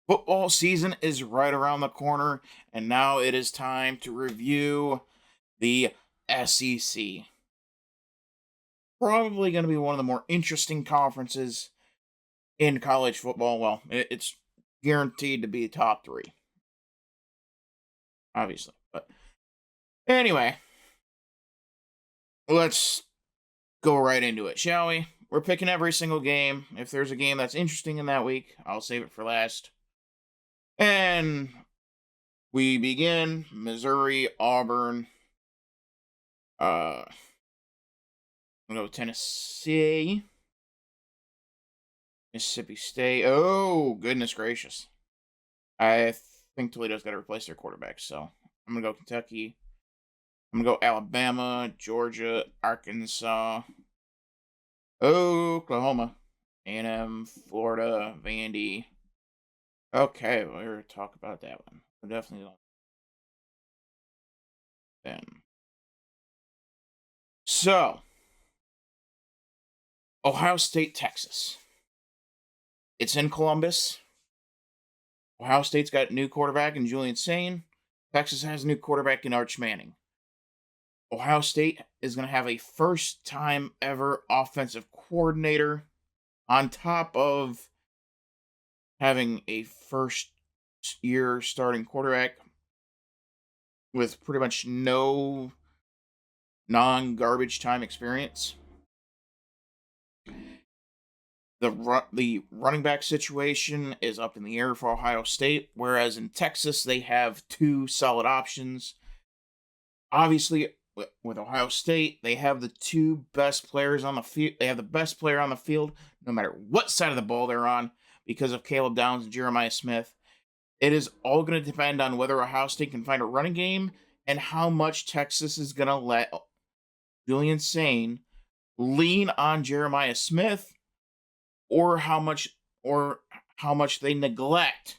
Football season is right around the corner, and now it is time to review the SEC. Probably going to be one of the more interesting conferences in college football. Well, it's guaranteed to be top three, obviously. But anyway, let's go right into it, shall we? We're picking every single game. If there's a game that's interesting in that week, I'll save it for last. And we begin Missouri, Auburn, I'm gonna go Tennessee, Mississippi State. Oh, goodness gracious. I think Toledo's got to replace their quarterback, so I'm gonna go Kentucky. I'm gonna go Alabama, Georgia, Arkansas, Oklahoma, A&M, Florida, Vandy. Okay, we're gonna talk about that one. We're definitely going then. So, Ohio State, Texas. It's in Columbus. Ohio State's got a new quarterback in Julian Sain. Texas has a new quarterback in Arch Manning. Ohio State is going to have a first time ever offensive coordinator on top of having a first year starting quarterback with pretty much no non-garbage time experience. The running back situation is up in the air for Ohio State, whereas in Texas they have two solid options. Obviously, with Ohio State, they have the two best players on the field. They have the best player on the field, no matter what side of the ball they're on, because of Caleb Downs and Jeremiah Smith. It is all going to depend on whether Ohio State can find a running game and how much Texas is going to let Julian Sain lean on Jeremiah Smith, or how much they neglect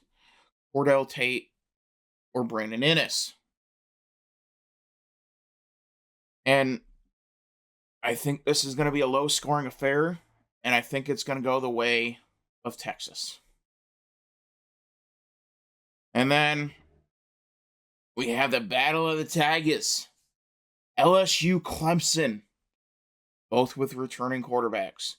Cordell Tate or Brandon Inniss. And I think this is going to be a low-scoring affair, and I think it's going to go the way of Texas. And then we have the Battle of the Tigers. LSU, Clemson, both with returning quarterbacks,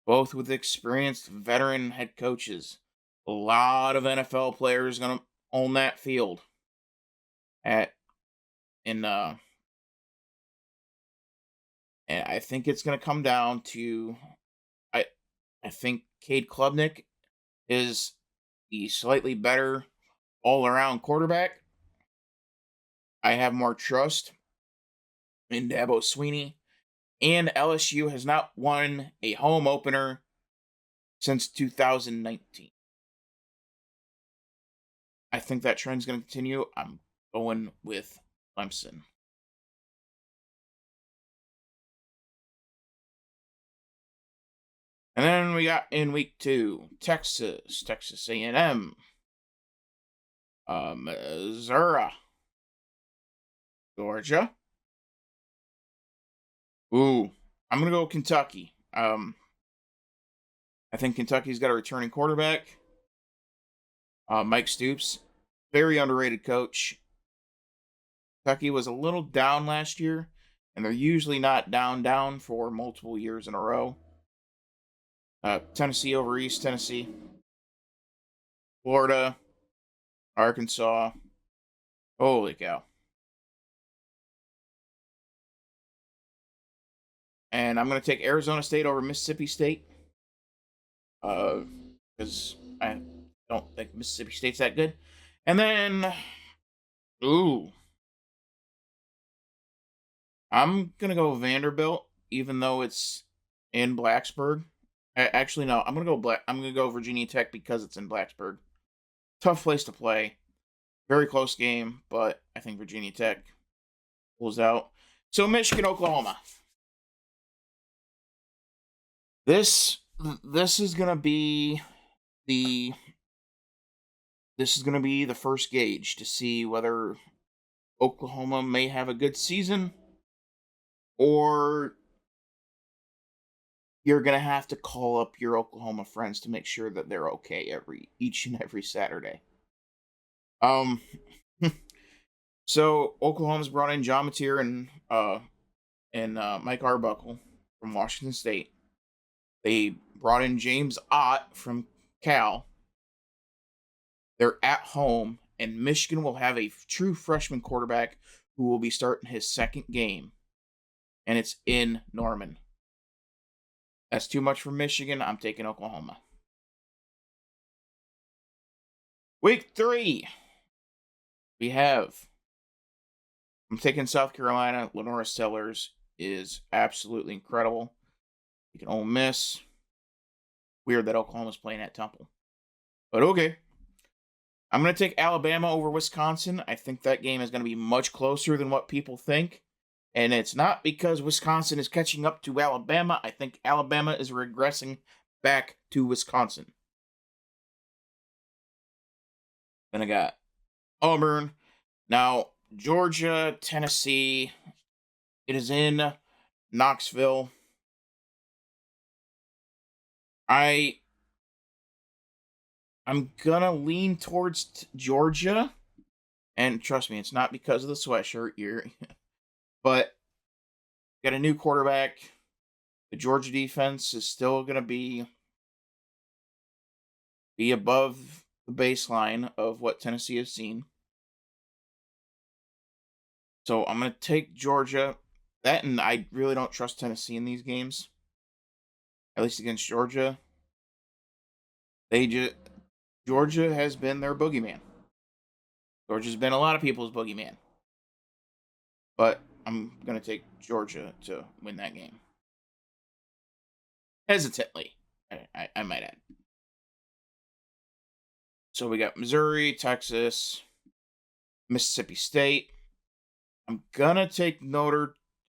both with experienced veteran head coaches. A lot of NFL players going to own that field. And I think it's going to come down to I think Cade Klubnik is the slightly better all-around quarterback. I have more trust in Dabo Swinney, and LSU has not won a home opener since 2019. I think that trend's going to continue. I'm going with Clemson. And then we got in week 2, Texas A&M, Missouri, Georgia. Ooh, I'm gonna go Kentucky. I think Kentucky's got a returning quarterback, Mike Stoops, very underrated coach. Kentucky was a little down last year, and they're usually not down for multiple years in a row. Tennessee over East Tennessee, Florida, Arkansas. Holy cow. And I'm going to take Arizona State over Mississippi State. Because I don't think Mississippi State's that good. And then, I'm going to go Vanderbilt, even though it's in Blacksburg. Actually, no, I'm going to go Virginia Tech because it's in Blacksburg. Tough place to play. Very close game, but I think Virginia Tech pulls out. So Michigan, Oklahoma. This is gonna be the first gauge to see whether Oklahoma may have a good season or you're gonna have to call up your Oklahoma friends to make sure that they're okay each and every Saturday. Um, so Oklahoma's brought in John Mateer and Mike Arbuckle from Washington State. They brought in James Ott from Cal. They're at home, and Michigan will have a true freshman quarterback who will be starting his second game, and it's in Norman. That's too much for Michigan. I'm taking Oklahoma. Week 3, I'm taking South Carolina. Lenora Sellers is absolutely incredible. You can Ole Miss. Weird that Oklahoma's playing at Temple. But okay. I'm going to take Alabama over Wisconsin. I think that game is going to be much closer than what people think. And it's not because Wisconsin is catching up to Alabama. I think Alabama is regressing back to Wisconsin. Then I got Auburn. Now, Georgia, Tennessee. It is in Knoxville. I'm gonna lean towards Georgia. And trust me, it's not because of the sweatshirt. But got a new quarterback. The Georgia defense is still gonna be above the baseline of what Tennessee has seen. So I'm going to take Georgia. That, and I really don't trust Tennessee in these games. At least against Georgia. Georgia has been their boogeyman. Georgia's been a lot of people's boogeyman. But I'm going to take Georgia to win that game. Hesitantly, I might add. So we got Missouri, Texas, Mississippi State. I'm gonna take I'm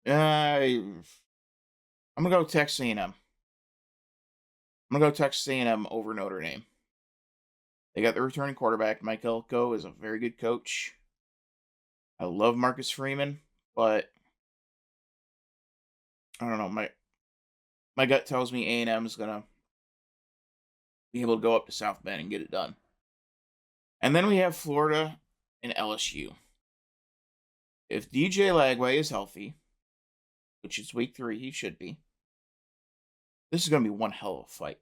gonna go Texas A&M. I'm gonna go Texas A&M over Notre Dame. They got the returning quarterback. Mike Elko is a very good coach. I love Marcus Freeman, but I don't know. My gut tells me A&M is gonna be able to go up to South Bend and get it done. And then we have Florida and LSU. If DJ Lagway is healthy, which is week 3, he should be, this is going to be one hell of a fight.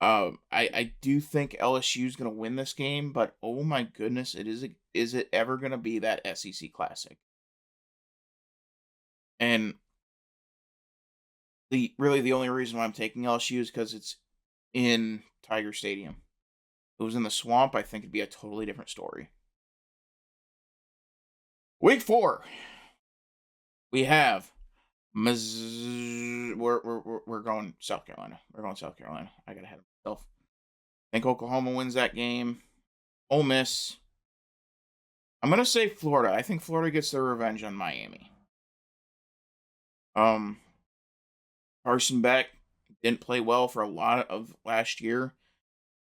I do think LSU is going to win this game, but oh my goodness, is it ever going to be that SEC Classic? And the only reason why I'm taking LSU is because it's in Tiger Stadium. If it was in the Swamp, I think it'd be a totally different story. Week 4, we have we're going South Carolina. We're going South Carolina. I got ahead of myself. I think Oklahoma wins that game. Ole Miss. I'm gonna say Florida. I think Florida gets their revenge on Miami. Carson Beck didn't play well for a lot of last year,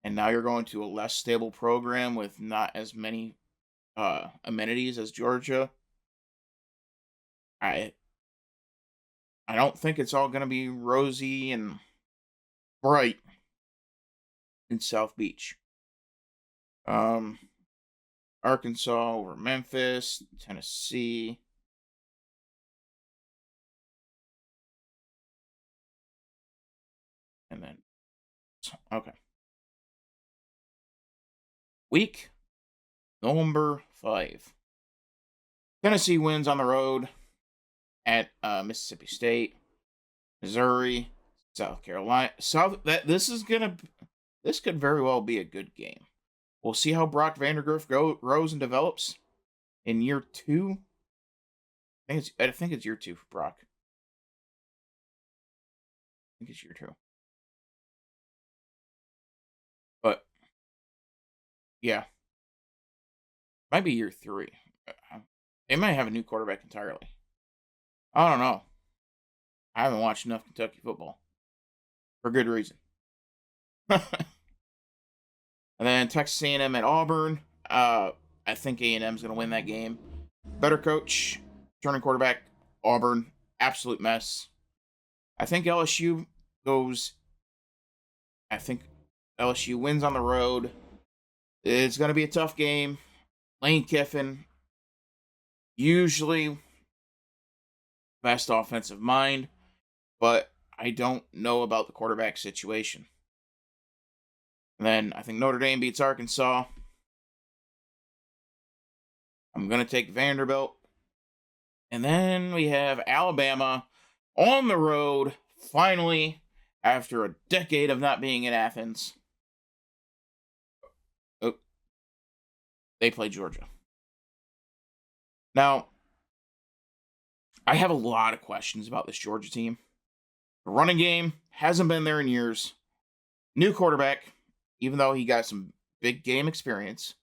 and now you're going to a less stable program with not as many amenities as Georgia. I don't think it's all going to be rosy and bright in South Beach. Arkansas over Memphis, Tennessee. And then, okay. Week number 5. Tennessee wins on the road at Mississippi State, Missouri, South Carolina. This could very well be a good game. We'll see how Brock Vandergriff grows and develops in year 2. I think it's year 2 for Brock. I think it's year 2. But yeah, might be year 3. They might have a new quarterback entirely. I don't know. I haven't watched enough Kentucky football. For good reason. And then Texas A&M at Auburn. I think A&M's going to win that game. Better coach. Turning quarterback. Auburn. Absolute mess. I think LSU goes. I think LSU wins on the road. It's going to be a tough game. Lane Kiffin, usually best offensive mind, but I don't know about the quarterback situation. And then I think Notre Dame beats Arkansas. I'm going to take Vanderbilt. And then we have Alabama on the road, finally, after a decade of not being in Athens. Oh, they play Georgia. Now, I have a lot of questions about this Georgia team. The running game hasn't been there in years. New quarterback, even though he got some big game experience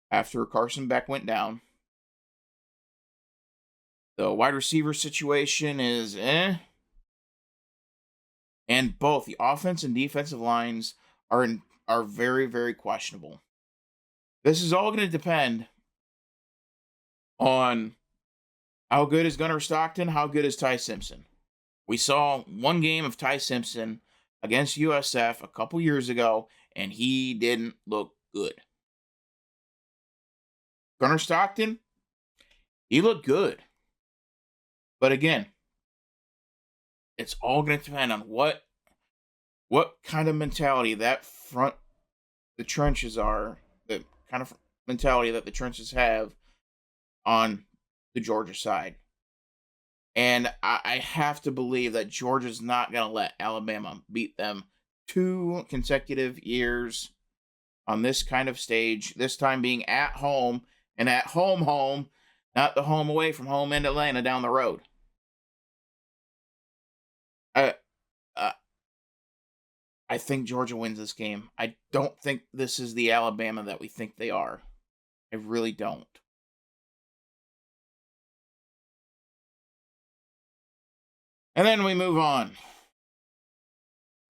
after Carson Beck went down. The wide receiver situation is And both the offense and defensive lines are very, very questionable. This is all going to depend on how good is Gunnar Stockton, how good is Ty Simpson. We saw one game of Ty Simpson against USF a couple years ago, and he didn't look good. Gunnar Stockton, he looked good. But again, it's all going to depend on what kind of mentality that the trenches are, the kind of mentality that the trenches have on the Georgia side. And I have to believe that Georgia's not going to let Alabama beat them 2 consecutive years on this kind of stage, this time being at home, and at home, not the home away from home in Atlanta down the road. I think Georgia wins this game. I don't think this is the Alabama that we think they are. I really don't. And then we move on.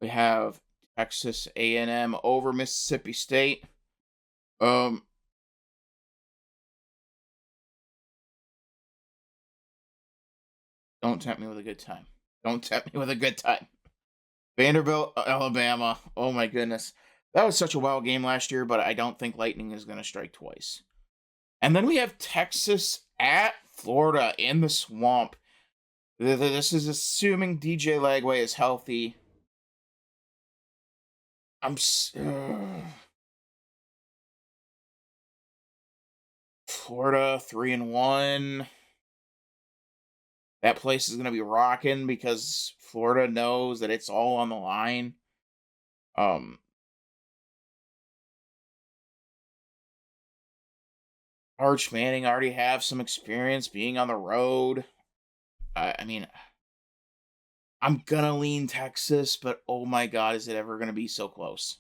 We have Texas A&M over Mississippi State. Don't tempt me with a good time. Don't tempt me with a good time. Vanderbilt, Alabama. Oh my goodness. That was such a wild game last year, but I don't think lightning is going to strike twice. And then we have Texas at Florida in the swamp. This is assuming DJ Lagway is healthy. Florida 3-1. That place is going to be rocking because Florida knows that it's all on the line. Arch Manning already have some experience being on the road. I mean, I'm going to lean Texas, but oh my God, is it ever going to be so close?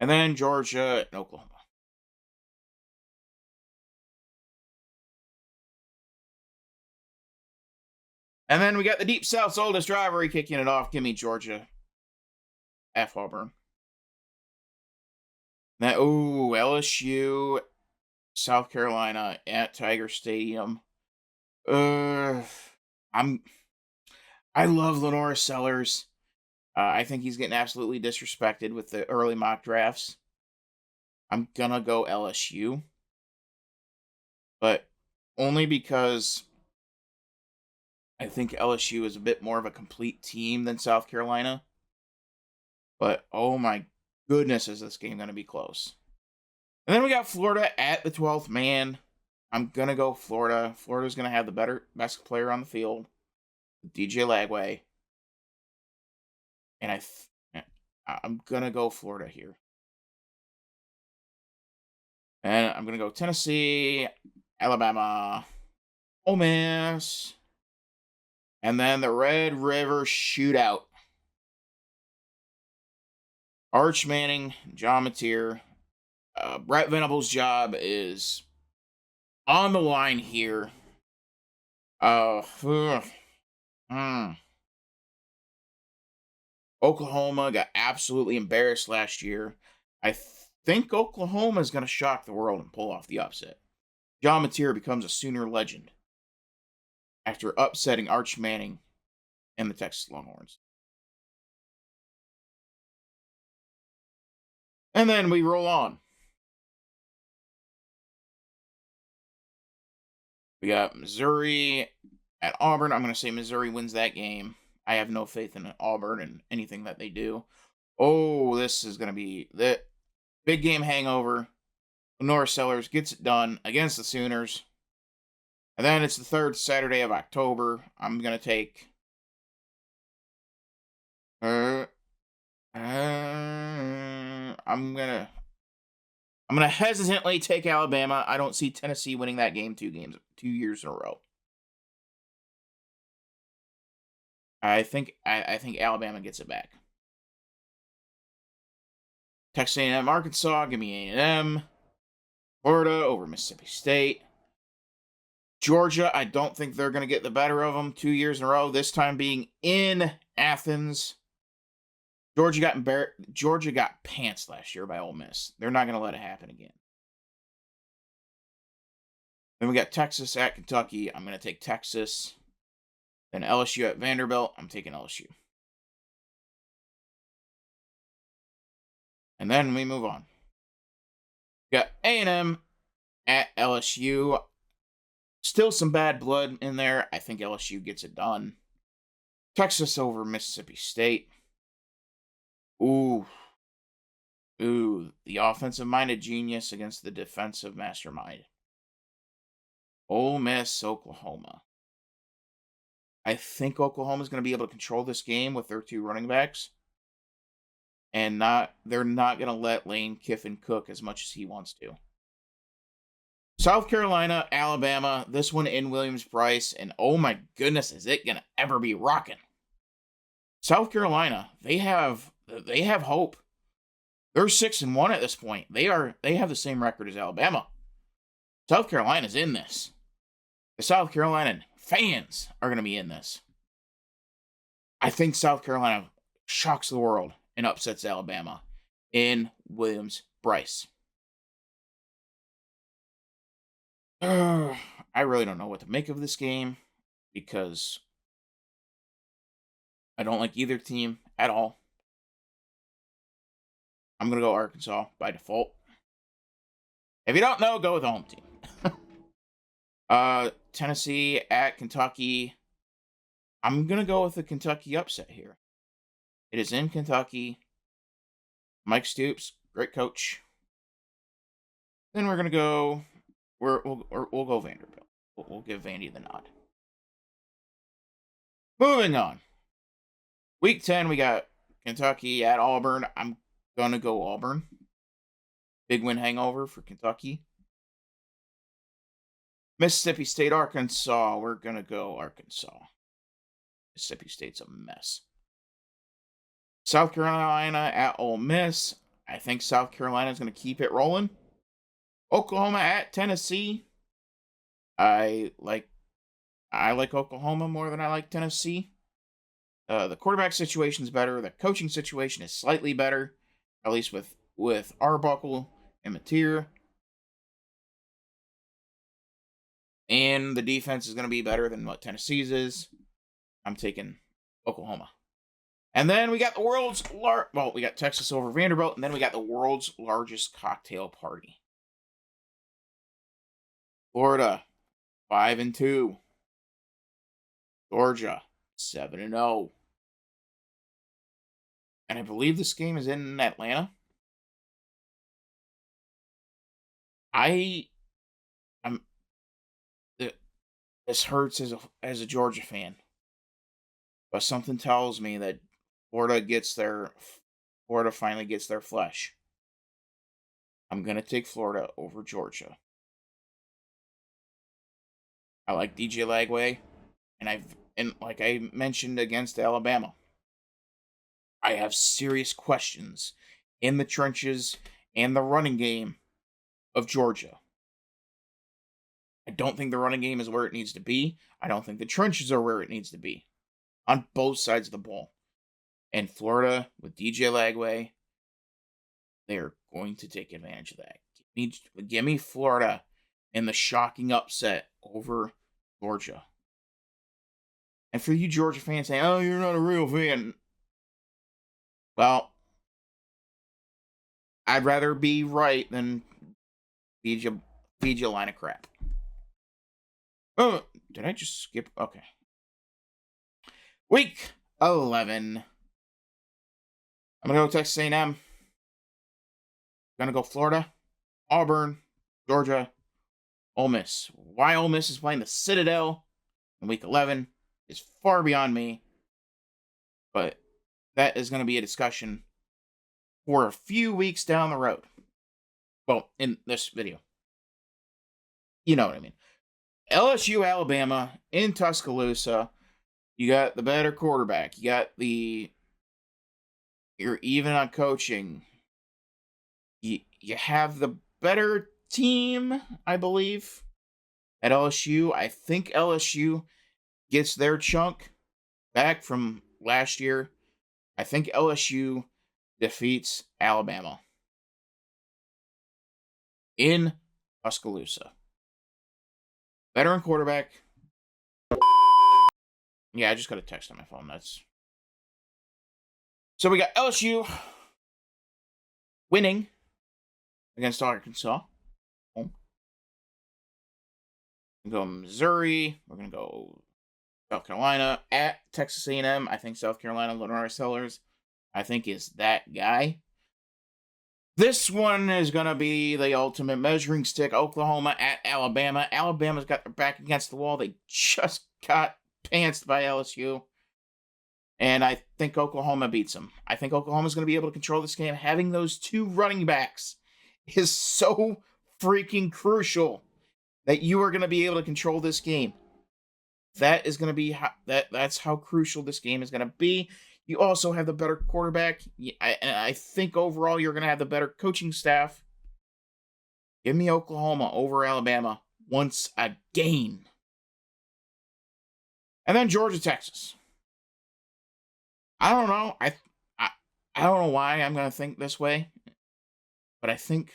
And then Georgia and Oklahoma. And then we got the Deep South's oldest rivalry kicking it off. Give me Georgia. F Auburn. Now, LSU, South Carolina at Tiger Stadium. I love Lenore Sellers. I think he's getting absolutely disrespected with the early mock drafts. I'm gonna go LSU. But only because I think LSU is a bit more of a complete team than South Carolina. But oh my goodness, is this game going to be close. And then we got Florida at the 12th man. I'm going to go Florida. Florida's going to have the best player on the field, DJ Lagway. And I'm going to go Florida here. And I'm going to go Tennessee, Alabama, Ole Miss. And then the Red River Shootout. Arch Manning, John Mateer. Brett Venables' job is on the line here. Oklahoma got absolutely embarrassed last year. I think Oklahoma is going to shock the world and pull off the upset. John Mateer becomes a Sooner legend. after upsetting Arch Manning and the Texas Longhorns. And then we roll on. We got Missouri at Auburn. I'm going to say Missouri wins that game. I have no faith in Auburn and anything that they do. Oh, this is going to be the big game hangover. Lenore Sellers gets it done against the Sooners. And then it's the third Saturday of October. I'm going to take... I'm gonna hesitantly take Alabama. I don't see Tennessee winning that game 2 years in a row. I think Alabama gets it back. Texas A&M, Arkansas, give me A&M. Florida over Mississippi State. Georgia, I don't think they're going to get the better of them 2 years in a row. This time being in Athens. Georgia got pants last year by Ole Miss. They're not going to let it happen again. Then we got Texas at Kentucky. I'm going to take Texas. Then LSU at Vanderbilt. I'm taking LSU. And then we move on. We got A&M at LSU. Still some bad blood in there. I think LSU gets it done. Texas over Mississippi State. Ooh, the offensive-minded genius against the defensive mastermind. Ole Miss, Oklahoma. I think Oklahoma's going to be able to control this game with their 2 running backs. And they're not going to let Lane Kiffin cook as much as he wants to. South Carolina, Alabama. This one in Williams-Brice. And oh my goodness, is it going to ever be rocking. South Carolina, they have hope. They're 6-1 at this point. They have the same record as Alabama. South Carolina's in this. The South Carolina fans are going to be in this. I think South Carolina shocks the world and upsets Alabama in Williams-Brice. I really don't know what to make of this game because I don't like either team at all. I'm going to go Arkansas by default. If you don't know, go with the home team. Tennessee at Kentucky. I'm going to go with the Kentucky upset here. It is in Kentucky. Mike Stoops, great coach. Then we're going to go... We'll go Vanderbilt. We'll give Vandy the nod. Moving on. Week 10, we got Kentucky at Auburn. I'm going to go Auburn. Big win hangover for Kentucky. Mississippi State, Arkansas. We're going to go Arkansas. Mississippi State's a mess. South Carolina at Ole Miss. I think South Carolina is going to keep it rolling. Oklahoma at Tennessee. I like Oklahoma more than I like Tennessee. The quarterback situation is better. The coaching situation is slightly better, at least with Arbuckle and Mateer. And the defense is going to be better than what Tennessee's is. I'm taking Oklahoma. And then we got we got Texas over Vanderbilt, and then we got the world's largest cocktail party. Florida, 5-2. Georgia, 7-0. And I believe this game is in Atlanta. This hurts as a Georgia fan. But something tells me that Florida finally gets their flesh. I'm going to take Florida over Georgia. I like DJ Lagway, and like I mentioned against Alabama, I have serious questions in the trenches and the running game of Georgia. I don't think the running game is where it needs to be. I don't think the trenches are where it needs to be on both sides of the ball. And Florida, with DJ Lagway, they're going to take advantage of that. Give me Florida in the shocking upset over Georgia. And for you Georgia fans saying, oh, you're not a real fan. Well, I'd rather be right than feed you a line of crap. Oh, did I just skip? Okay. Week 11. I'm going to go Texas A&M. Going to go Florida, Auburn, Georgia, Ole Miss. Why Ole Miss is playing the Citadel in Week 11 is far beyond me. But that is going to be a discussion for a few weeks down the road. Well, in this video. You know what I mean. LSU, Alabama, in Tuscaloosa. You got the better quarterback. You're even on coaching. You have the better team, I believe, at LSU. I think LSU gets their chunk back from last year. I think LSU defeats Alabama in Tuscaloosa. Veteran quarterback. Yeah, I just got a text on my phone. So we got LSU winning against Arkansas. We're going to go Missouri. We're going to go South Carolina at Texas A&M. I think South Carolina, Lenore Sellers, I think is that guy. This one is going to be the ultimate measuring stick. Oklahoma at Alabama. Alabama's got their back against the wall. They just got pantsed by LSU. And I think Oklahoma beats them. I think Oklahoma's going to be able to control this game. Having those two running backs is so freaking crucial that you are going to be able to control this game. That is going to be that's how crucial this game is going to be. You also have the better quarterback. I think overall you're going to have the better coaching staff. Give me Oklahoma over Alabama once again. And then Georgia, Texas. I don't know. I don't know why I'm going to think this way, but I think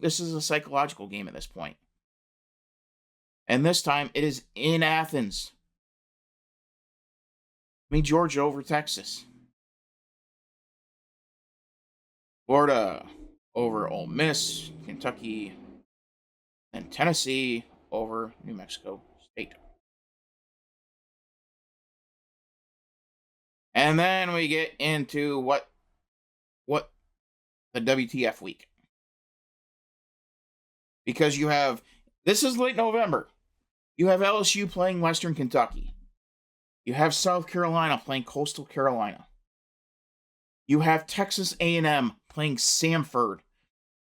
this is a psychological game at this point. And this time it is in Athens. I mean, Georgia over Texas. Florida over Ole Miss. Kentucky and Tennessee over New Mexico State. And then we get into what the WTF week. Because this is late November. You have LSU playing Western Kentucky. You have South Carolina playing Coastal Carolina. You have Texas A&M playing Samford.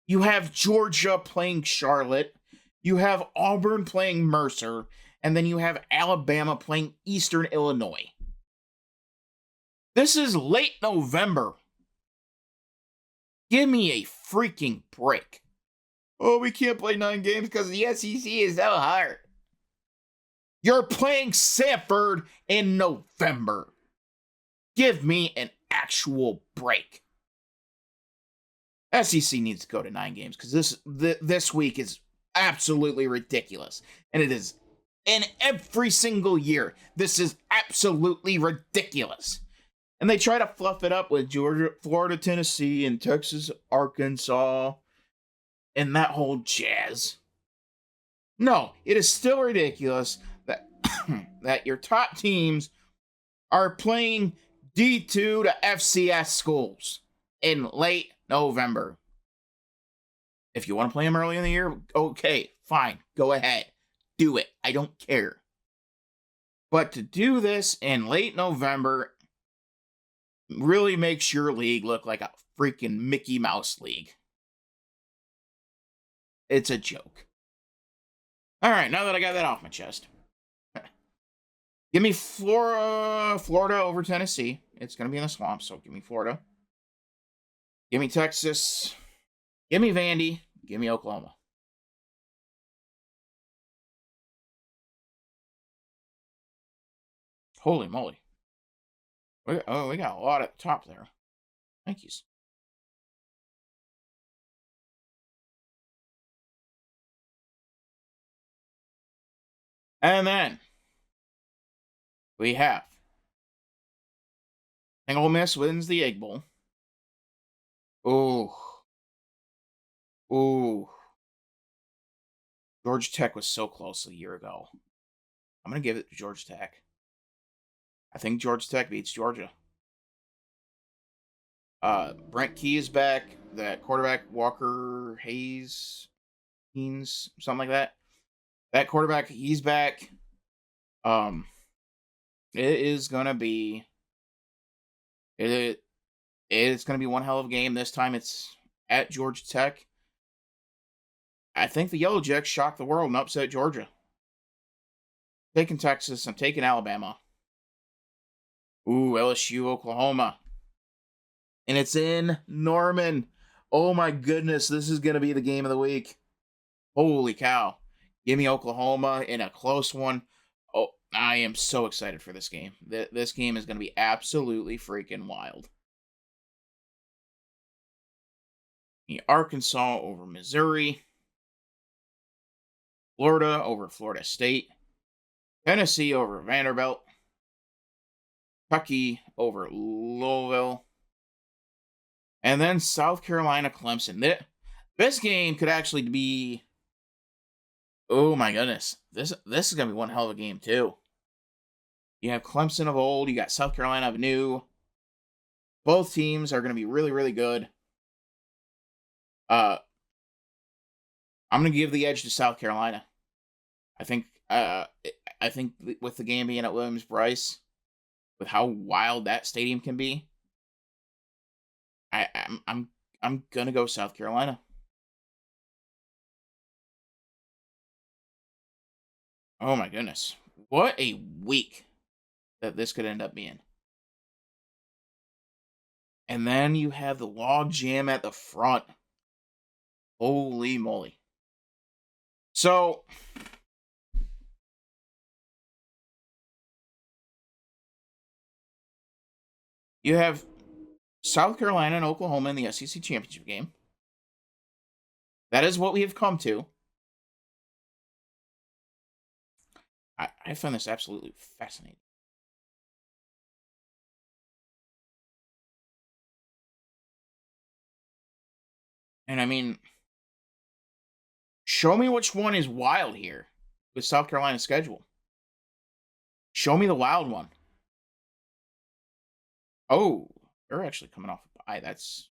You have Georgia playing Charlotte. You have Auburn playing Mercer. And then you have Alabama playing Eastern Illinois. This is late November. Give me a freaking break. Oh, we can't play 9 games because the SEC is so hard. You're playing Samford in November. Give me an actual break. SEC needs to go to 9 games because this week is absolutely ridiculous. And it is in every single year. This is absolutely ridiculous. And they try to fluff it up with Georgia, Florida, Tennessee, and Texas, Arkansas, and that whole jazz. No, it is still ridiculous that that your top teams are playing D2 to FCS schools in late November. If you want to play them early in the year, okay, fine, go ahead. Do it. I don't care. But to do this in late November really makes your league look like a freaking Mickey Mouse league. It's a joke. All right, now that I got that off my chest, give me Florida over Tennessee. It's going to be in the swamp, so give me Florida. Give me Texas. Give me Vandy. Give me Oklahoma. Holy moly. We got a lot at the top there. Thank you. And then We have. I think Ole Miss wins the Egg Bowl. Ooh. Ooh. Georgia Tech was so close a year ago. I'm going to give it to Georgia Tech. I think Georgia Tech beats Georgia. Brent Key is back. That quarterback, Walker Haynes, something like that. That quarterback, he's back. It is gonna be it's gonna be one hell of a game. This time it's at Georgia Tech. I think the Yellow Jacks shocked the world and upset Georgia. I'm taking Texas. I'm taking Alabama. Ooh, LSU, Oklahoma. And it's in Norman. Oh my goodness, this is gonna be the game of the week. Holy cow. Give me Oklahoma in a close one. Oh, I am so excited for this game. This game is going to be absolutely freaking wild. Arkansas over Missouri. Florida over Florida State. Tennessee over Vanderbilt. Kentucky over Louisville. And then South Carolina, Clemson. This game could actually be... Oh my goodness. This is going to be one hell of a game too. You have Clemson of old. You got South Carolina of new. Both teams are going to be really, really good. I'm going to give the edge to South Carolina. I think with the game being at Williams-Brice, with how wild that stadium can be, I'm going to go South Carolina. Oh my goodness. What a week that this could end up being. And then you have the log jam at the front. Holy moly. So, you have South Carolina and Oklahoma in the SEC championship game. That is what we have come to. I find this absolutely fascinating. And I mean, show me which one is wild here with South Carolina's schedule. Show me the wild one. Oh, they're actually coming off a bye. That's...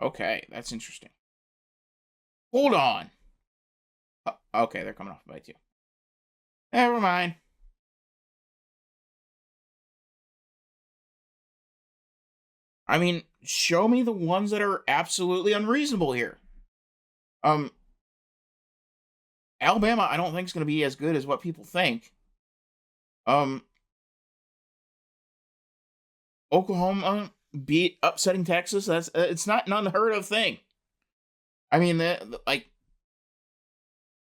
Okay, that's interesting. Hold on. Okay, they're coming off a bye too. Never mind. I mean, show me the ones that are absolutely unreasonable here. Alabama, I don't think is going to be as good as what people think. Oklahoma beat upsetting Texas. It's not an unheard of thing. I mean, like,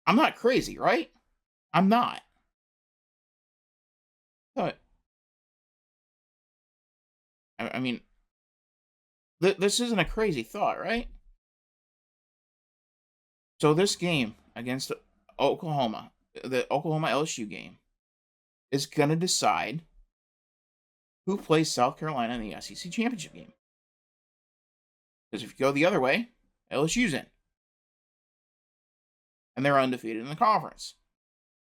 I'm not crazy, right? I'm not. But I mean, this isn't a crazy thought, right? So this game against Oklahoma, the Oklahoma LSU game, is going to decide who plays South Carolina in the SEC championship game. Because if you go the other way, LSU's in. And they're undefeated in the conference.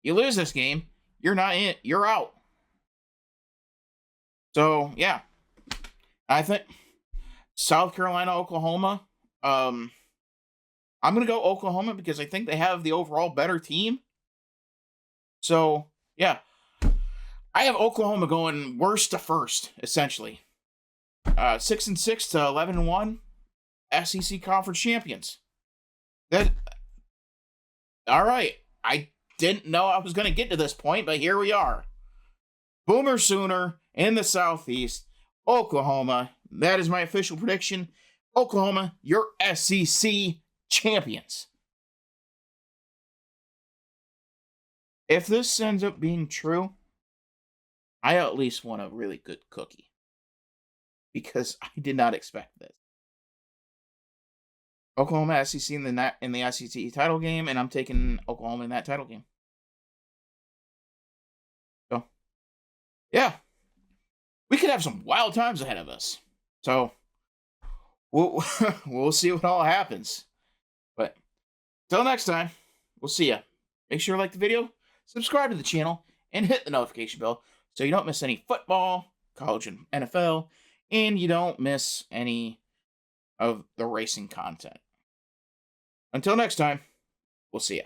You lose this game, you're not in, you're out. So, yeah. I think South Carolina, Oklahoma. I'm going to go Oklahoma because I think they have the overall better team. So, yeah. I have Oklahoma going worst to first, essentially. 6-6 to 11-1. SEC Conference champions. All right. I didn't know I was going to get to this point, but here we are. Boomer Sooner in the Southeast. Oklahoma. That is my official prediction. Oklahoma, your SEC champions. If this ends up being true, I at least want a really good cookie. Because I did not expect this. Oklahoma SEC in the SEC title game, and I'm taking Oklahoma in that title game. yeah, we could have some wild times ahead of us. So we'll we'll see what all happens. But till next time, we'll see ya. Make sure to like the video, subscribe to the channel, and hit the notification bell so you don't miss any football, college and NFL, and you don't miss any of the racing content. Until next time, we'll see ya.